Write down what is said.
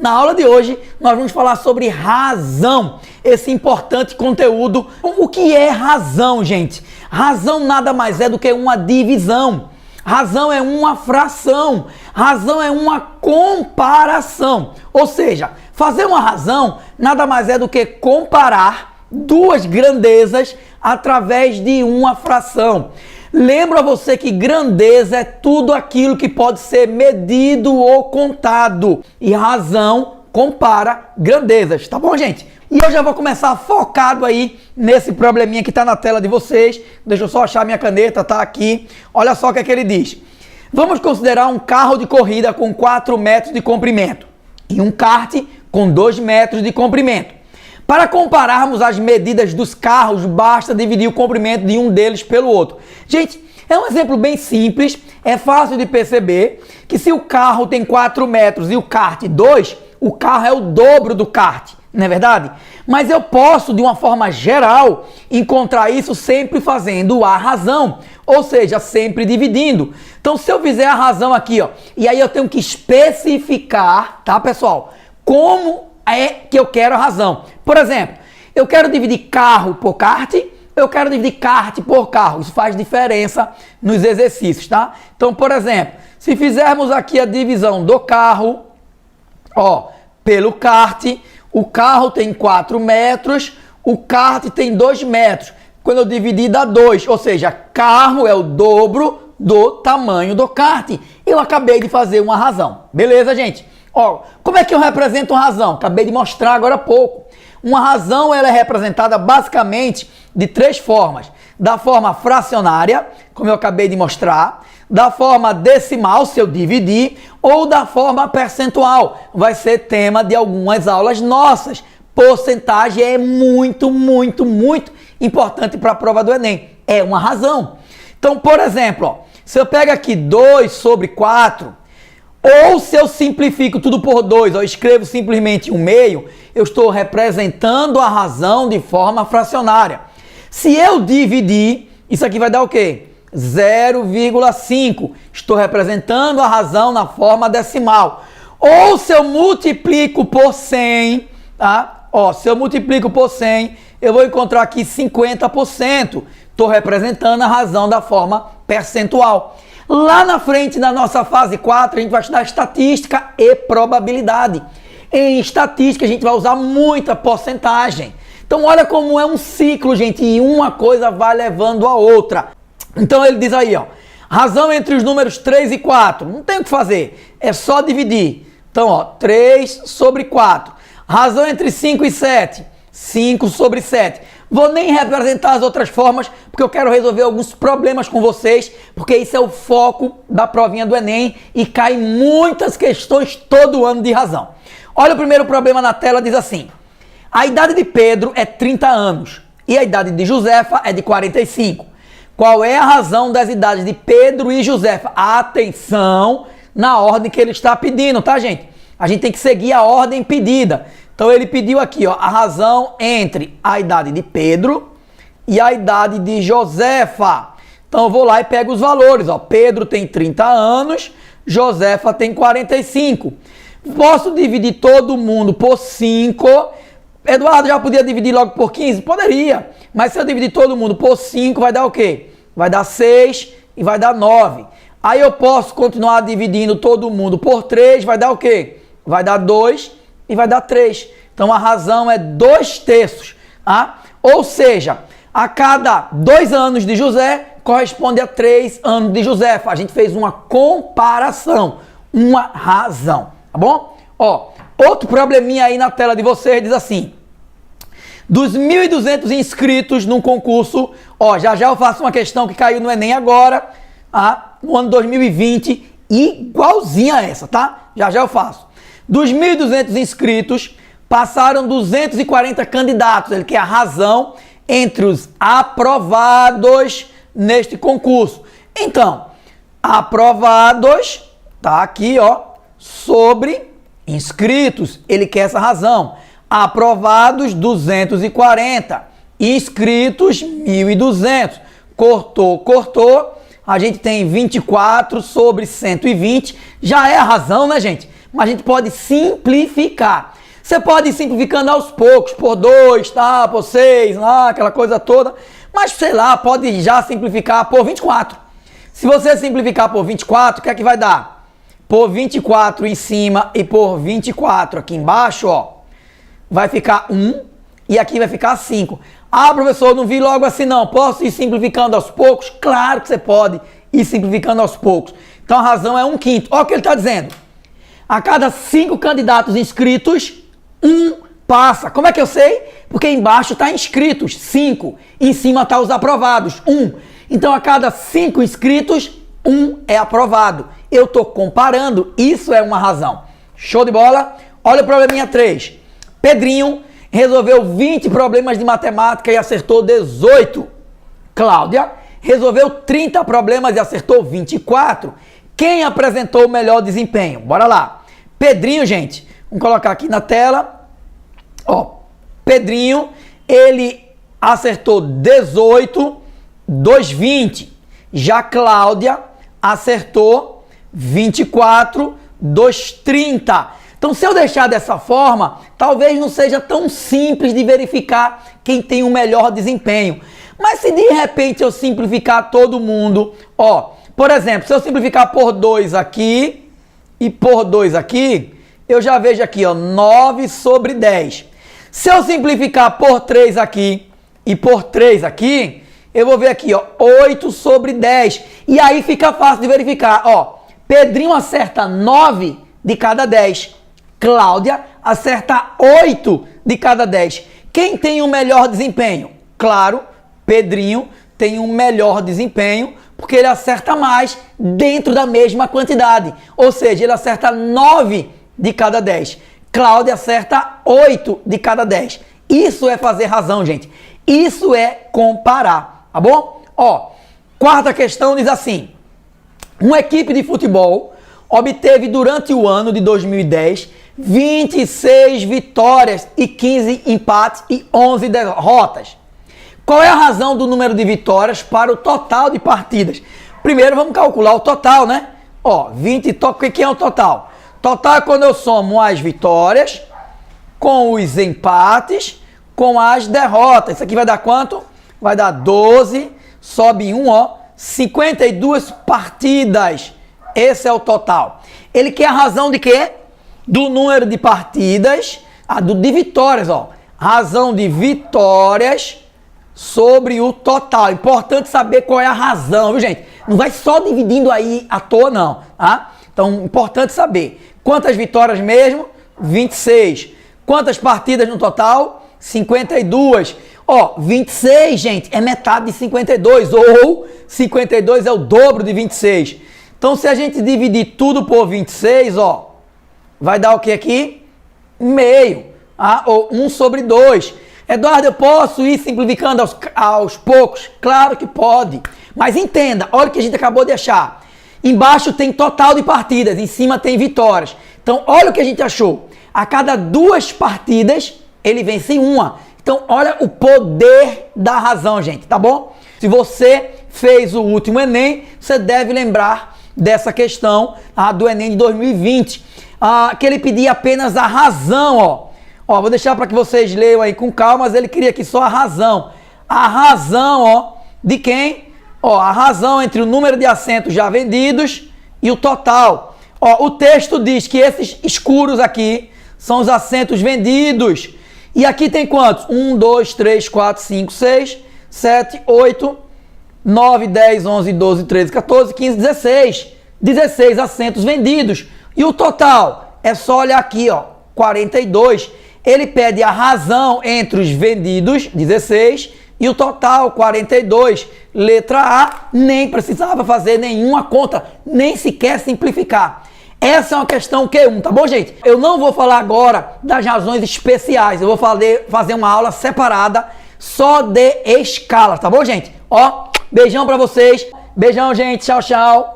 Na aula de hoje, nós vamos falar sobre razão, esse importante conteúdo. O que é razão, gente? Razão nada mais é do que uma divisão. Razão é uma fração. Razão é uma comparação. Ou seja, fazer uma razão nada mais é do que comparar duas grandezas através de uma fração. Lembra você que grandeza é tudo aquilo que pode ser medido ou contado. E razão compara grandezas, tá bom, gente? E eu já vou começar focado aí nesse probleminha que tá na tela de vocês. Deixa eu só achar minha caneta, tá aqui. Olha só o que é que ele diz. Vamos considerar um carro de corrida com 4 metros de comprimento e um kart com 2 metros de comprimento. Para compararmos as medidas dos carros, basta dividir o comprimento de um deles pelo outro. Gente, é um exemplo bem simples, é fácil de perceber que se o carro tem 4 metros e o kart 2, o carro é o dobro do kart, não é verdade? Mas eu posso, de uma forma geral, encontrar isso sempre fazendo a razão, ou seja, sempre dividindo. Então, se eu fizer a razão aqui, ó, e aí eu tenho que especificar, tá, pessoal, como é que eu quero a razão. Por exemplo, eu quero dividir carro por kart, eu quero dividir kart por carro. Isso faz diferença nos exercícios, tá? Então, por exemplo, se fizermos aqui a divisão do carro, ó, pelo kart, o carro tem 4 metros, o kart tem 2 metros. Quando eu dividir dá 2, ou seja, carro é o dobro do tamanho do kart. Eu acabei de fazer uma razão. Beleza, gente? Ó, como é que eu represento uma razão? Acabei de mostrar agora há pouco. Uma razão ela é representada basicamente de 3 formas. Da forma fracionária, como eu acabei de mostrar, da forma decimal, se eu dividir, ou da forma percentual. Vai ser tema de algumas aulas nossas. Porcentagem é muito importante para a prova do Enem. É uma razão. Então, por exemplo, ó, se eu pego aqui 2 sobre 4... ou se eu simplifico tudo por 2, eu escrevo simplesmente 1/2, eu estou representando a razão de forma fracionária. Se eu dividir, isso aqui vai dar o quê? 0,5. Estou representando a razão na forma decimal. Ou se eu multiplico por 100, tá? Ó, se eu multiplico por 100, eu vou encontrar aqui 50%. Estou representando a razão da forma percentual. Lá na frente, na nossa fase 4, a gente vai estudar estatística e probabilidade. Em estatística, a gente vai usar muita porcentagem. Então, olha como é um ciclo, gente, e uma coisa vai levando a outra. Então, ele diz aí, ó, razão entre os números 3 e 4. Não tem o que fazer, é só dividir. Então, ó, 3 sobre 4. Razão entre 5 e 7. 5 sobre 7. Vou nem representar as outras formas, porque eu quero resolver alguns problemas com vocês, porque isso é o foco da provinha do Enem e cai muitas questões todo ano de razão. Olha o primeiro problema na tela, diz assim: a idade de Pedro é 30 anos e a idade de Josefa é de 45. Qual é a razão das idades de Pedro e Josefa? Atenção na ordem que ele está pedindo, tá, gente? A gente tem que seguir a ordem pedida. Então ele pediu aqui, ó, a razão entre a idade de Pedro e a idade de Josefa. Então eu vou lá e pego os valores, ó. Pedro tem 30 anos, Josefa tem 45. Posso dividir todo mundo por 5. Eduardo, já podia dividir logo por 15? Poderia. Mas se eu dividir todo mundo por 5, vai dar o quê? Vai dar 6 e vai dar 9. Aí eu posso continuar dividindo todo mundo por 3, vai dar o quê? Vai dar 2 e vai dar 3. Então a razão é 2/3. Tá? Ou seja, a cada 2 anos de José corresponde a 3 anos de Josefa. A gente fez uma comparação, uma razão. Tá bom? Ó, outro probleminha aí na tela de vocês diz assim: dos 1.200 inscritos num concurso, ó, já eu faço uma questão que caiu no Enem agora, no ano 2020, igualzinha a essa, tá? Já eu faço. Dos 1.200 inscritos, passaram 240 candidatos. Ele quer a razão entre os aprovados neste concurso. Então, aprovados, tá aqui, ó, sobre inscritos. Ele quer essa razão. Aprovados, 240. Inscritos, 1.200. Cortou. A gente tem 24 sobre 120. Já é a razão, né, gente? mas a gente pode simplificar. Você pode ir simplificando aos poucos, por 2, tá, por 6, lá, aquela coisa toda. Mas, sei lá, pode já simplificar por 24. Se você simplificar por 24, o que é que vai dar? Por 24 em cima e por 24 aqui embaixo, ó, vai ficar 1 e aqui vai ficar 5. Ah, professor, não vi logo assim não. Posso ir simplificando aos poucos? Claro que você pode ir simplificando aos poucos. Então a razão é 1/5. Olha o que ele está dizendo. A cada 5 candidatos inscritos, 1 passa. Como é que eu sei? Porque embaixo está inscritos, 5. Em cima está os aprovados, 1. Então a cada 5 inscritos, 1 é aprovado. Eu estou comparando, isso é uma razão. Show de bola? Olha o probleminha 3. Pedrinho resolveu 20 problemas de matemática e acertou 18. Cláudia resolveu 30 problemas e acertou 24. Quem apresentou o melhor desempenho? Bora lá. Pedrinho, gente, vamos colocar aqui na tela. Ó, Pedrinho, ele acertou 18, 2,20. Já Cláudia acertou 24, 2,30. Então, se eu deixar dessa forma, talvez não seja tão simples de verificar quem tem o melhor desempenho. Mas se de repente eu simplificar todo mundo, ó, por exemplo, se eu simplificar por 2 aqui e por 2 aqui, eu já vejo aqui, ó, 9 sobre 10. Se eu simplificar por 3 aqui e por 3 aqui, eu vou ver aqui, ó, 8 sobre 10. E aí fica fácil de verificar, ó, Pedrinho acerta 9 de cada 10. Cláudia acerta 8 de cada 10. Quem tem o melhor desempenho? Claro, Pedrinho tem um melhor desempenho, porque ele acerta mais dentro da mesma quantidade. Ou seja, ele acerta 9 de cada 10. Cláudia acerta 8 de cada 10. Isso é fazer razão, gente. Isso é comparar, tá bom? Ó, quarta questão diz assim. Uma equipe de futebol obteve durante o ano de 2010 26 vitórias e 15 empates e 11 derrotas. Qual é a razão do número de vitórias para o total de partidas? Primeiro vamos calcular o total, né? Ó, 20, o que é o total? Total é quando eu somo as vitórias com os empates com as derrotas. Isso aqui vai dar quanto? Vai dar 12, sobe 1, ó, 52 partidas. Esse é o total. Ele quer a razão de quê? Do número de partidas, de vitórias, ó. Razão de vitórias sobre o total. Importante saber qual é a razão, viu, gente? Não vai só dividindo aí à toa, não, tá? Então, importante saber. Quantas vitórias mesmo? 26. Quantas partidas no total? 52. Ó, 26, gente, é metade de 52, ou 52 é o dobro de 26. Então, se a gente dividir tudo por 26, ó, vai dar o que aqui? Meio, ou 1 sobre 2. Eduardo, eu posso ir simplificando aos poucos? Claro que pode. Mas entenda, olha o que a gente acabou de achar. Embaixo tem total de partidas, em cima tem vitórias. Então, olha o que a gente achou. A cada 2 partidas, ele vence em 1. Então, olha o poder da razão, gente, tá bom? Se você fez o último Enem, você deve lembrar dessa questão do Enem de 2020. Que ele pedia apenas a razão, ó. Ó, vou deixar para que vocês leiam aí com calma, mas ele queria aqui só a razão. A razão, ó, de quem? Ó, a razão entre o número de assentos já vendidos e o total. Ó, o texto diz que esses escuros aqui são os assentos vendidos. E aqui tem quantos? 1, 2, 3, 4, 5, 6, 7, 8, 9, 10, 11, 12, 13, 14, 15, 16. 16 assentos vendidos. E o total? É só olhar aqui, ó, 42. Ele pede a razão entre os vendidos, 16, e o total, 42. Letra A, nem precisava fazer nenhuma conta, nem sequer simplificar. Essa é uma questão Q1, tá bom, gente? Eu não vou falar agora das razões especiais, eu vou fazer uma aula separada só de escalas, tá bom, gente? Ó, beijão pra vocês, beijão, gente, tchau, tchau.